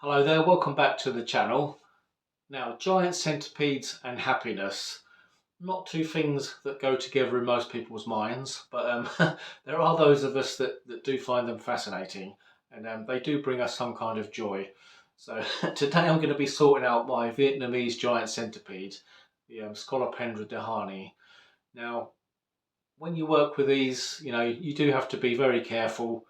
Hello there, welcome back to the channel. Now, giant centipedes and happiness, not two things that go together in most people's minds, but there are those of us that do find them fascinating, and they do bring us some kind of joy. So today I'm going to be sorting out my Vietnamese giant centipede, the Scolopendra dehaani. Now, when you work with these, you do have to be very careful.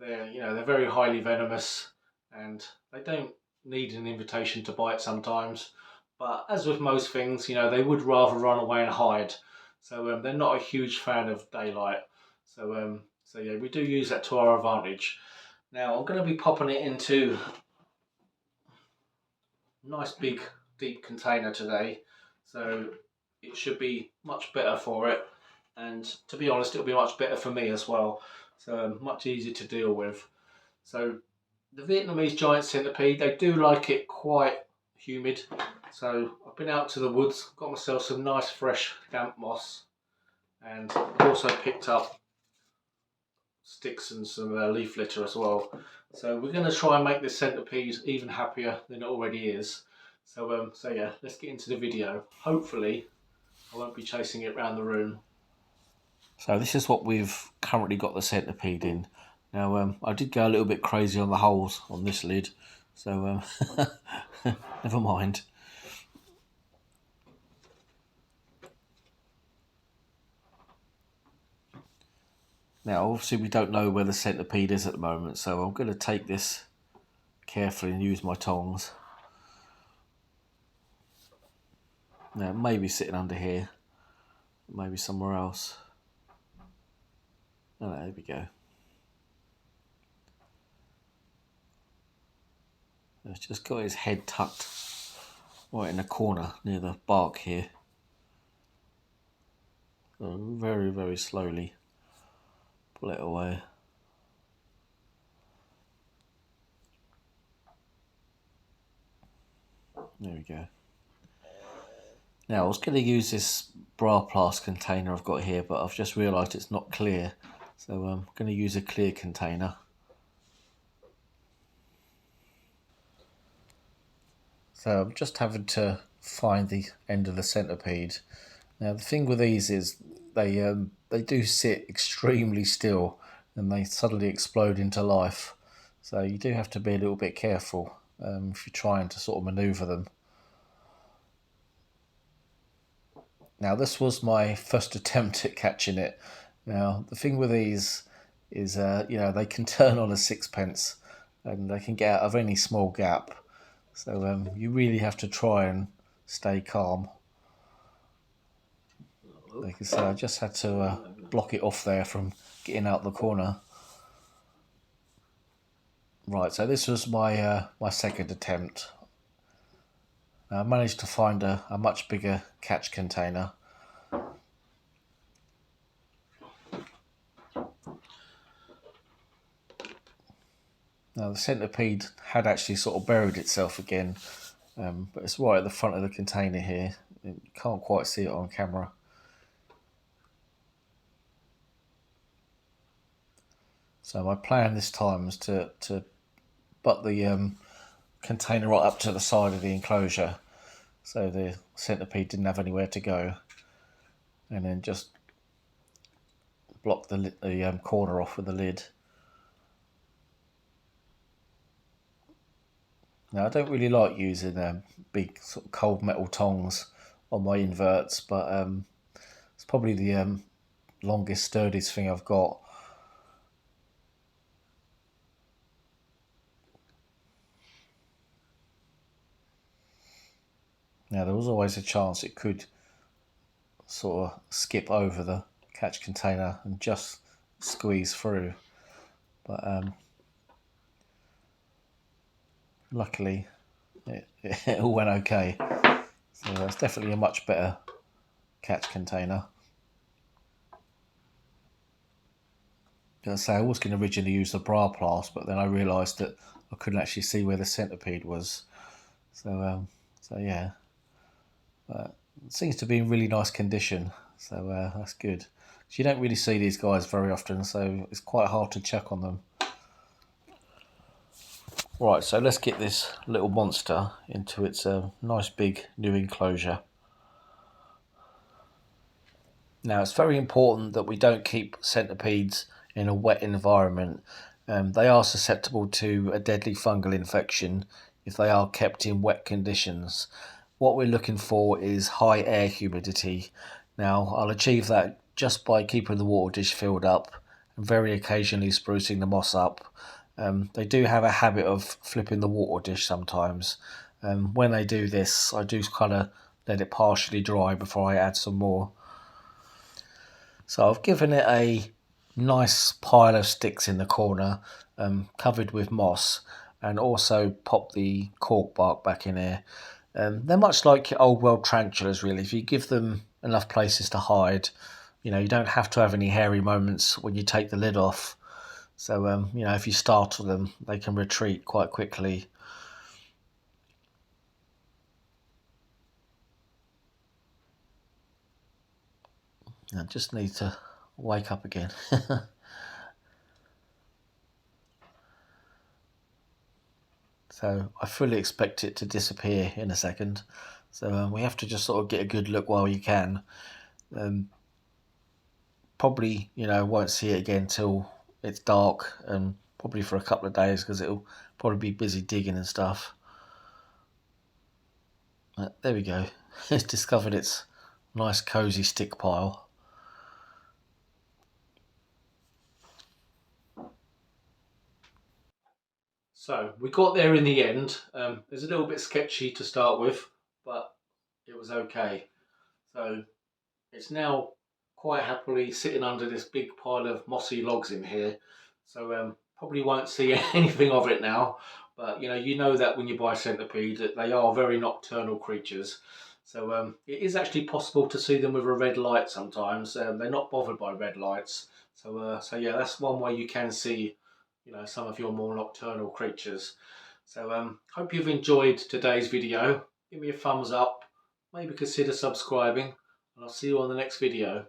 They're very highly venomous, and they don't need an invitation to bite sometimes. But as with most things, they would rather run away and hide. So they're not a huge fan of daylight. So yeah, we do use that to our advantage. Now I'm going to be popping it into a nice big deep container today. So it should be much better for it. And to be honest, it'll be much better for me as well. So much easier to deal with. So the Vietnamese giant centipede, they do like it quite humid. So I've been out to the woods, got myself some nice fresh damp moss, and also picked up sticks and some leaf litter as well. So we're going to try and make this centipede even happier than it already is. So yeah, let's get into the video. Hopefully I won't be chasing it around the room. So this is what we've currently got the centipede in. Now I did go a little bit crazy on the holes on this lid, so never mind. Now obviously we don't know where the centipede is at the moment, so I'm going to take this carefully and use my tongs. Now it may be sitting under here, maybe somewhere else. Oh, there we go. It's just got his head tucked right in the corner near the bark here. So very, very slowly pull it away. There we go. Now I was going to use this bra plast container I've got here, but I've just realised it's not clear. So I'm going to use a clear container. So I'm just having to find the end of the centipede. Now the thing with these is they do sit extremely still and they suddenly explode into life. So you do have to be a little bit careful if you're trying to sort of manoeuvre them. Now this was my first attempt at catching it. Now the thing with these is they can turn on a sixpence and they can get out of any small gap. So you really have to try and stay calm. Like I say, I just had to block it off there from getting out the corner. Right, so this was my my second attempt. I managed to find a much bigger catch container. Now the centipede had actually sort of buried itself again, but it's right at the front of the container here. You can't quite see it on camera. So my plan this time was to butt the container right up to the side of the enclosure, so the centipede didn't have anywhere to go, and then just block the corner off with the lid. Now I don't really like using big sort of cold metal tongs on my inverts, but it's probably the longest, sturdiest thing I've got. Now there was always a chance it could sort of skip over the catch container and just squeeze through, but luckily it all went okay. So that's definitely a much better catch container. As I say, I was going to originally use the bra plast, but then I realised that I couldn't actually see where the centipede was. So yeah, it seems to be in really nice condition. So that's good. So you don't really see these guys very often, so it's quite hard to check on them. Right, so let's get this little monster into its nice big new enclosure. Now it's very important that we don't keep centipedes in a wet environment. They are susceptible to a deadly fungal infection if they are kept in wet conditions. What we're looking for is high air humidity. Now I'll achieve that just by keeping the water dish filled up and very occasionally sprucing the moss up. They do have a habit of flipping the water dish sometimes. When they do this, I do kind of let it partially dry before I add some more. So I've given it a nice pile of sticks in the corner, covered with moss, and also popped the cork bark back in here. They're much like old world tarantulas, really. If you give them enough places to hide, you don't have to have any hairy moments when you take the lid off. So, if you startle them, they can retreat quite quickly. I just need to wake up again. So I fully expect it to disappear in a second. So we have to just sort of get a good look while you can. Probably, won't see it again till it's dark, and probably for a couple of days because it'll probably be busy digging and stuff. There we go. It's discovered its nice cozy stick pile. So we got there in the end. It was a little bit sketchy to start with, but it was okay. So it's now quite happily sitting under this big pile of mossy logs in here. So probably won't see anything of it now. But you know that when you buy centipede, that they are very nocturnal creatures. So it is actually possible to see them with a red light sometimes. They're not bothered by red lights. So yeah, that's one way you can see, some of your more nocturnal creatures. So hope you've enjoyed today's video. Give me a thumbs up. Maybe consider subscribing. And I'll see you on the next video.